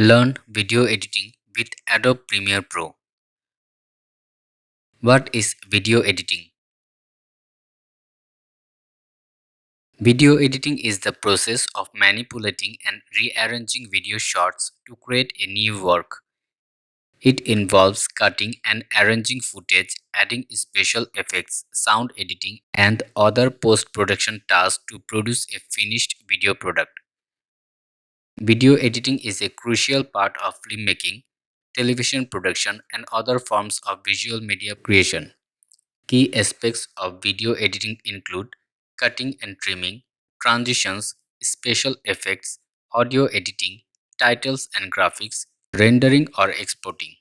Learn video editing with Adobe Premiere Pro. What is video editing? Video editing is the process of manipulating and rearranging video shots to create a new work. It involves cutting and arranging footage, adding special effects, sound editing, and other post-production tasks to produce a finished video product. Video editing is a crucial part of filmmaking, television production, and other forms of visual media creation. Key aspects of video editing include cutting and trimming, transitions, special effects, audio editing, titles and graphics, rendering or exporting.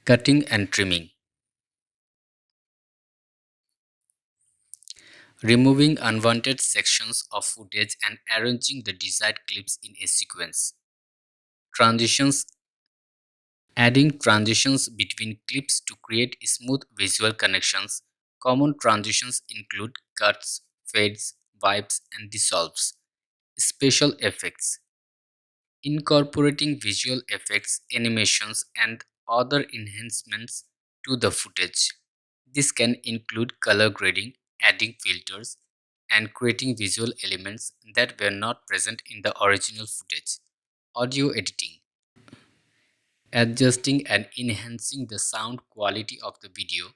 Cutting and trimming, removing unwanted sections of footage and arranging the desired clips in a sequence. Transitions, adding transitions between clips to create smooth visual connections. Common transitions include cuts, fades, wipes, and dissolves. Special effects, incorporating visual effects, animations, and other enhancements to the footage. This can include color grading, adding filters, and creating visual elements that were not present in the original footage. Audio editing, adjusting and enhancing the sound quality of the video.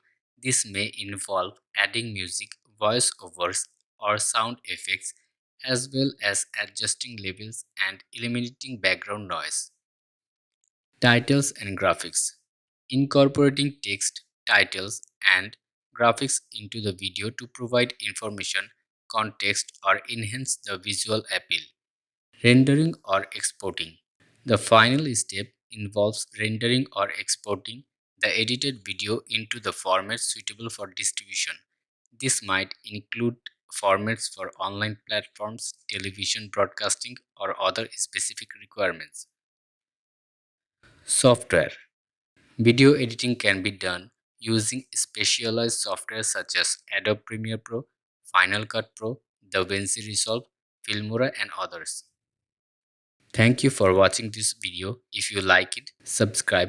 This may involve adding music, voiceovers, or sound effects, as well as adjusting levels and eliminating background noise. Titles and graphics, incorporating text, titles, and graphics into the video to provide information, context, or enhance the visual appeal. Rendering or exporting. The final step involves rendering or exporting the edited video into the format suitable for distribution. This might include formats for online platforms, television broadcasting, or other specific requirements. Software. Video editing can be done using specialized software such as Adobe Premiere Pro, Final Cut Pro, DaVinci Resolve, Filmora, and others. Thank you for watching this video. If you like it, subscribe.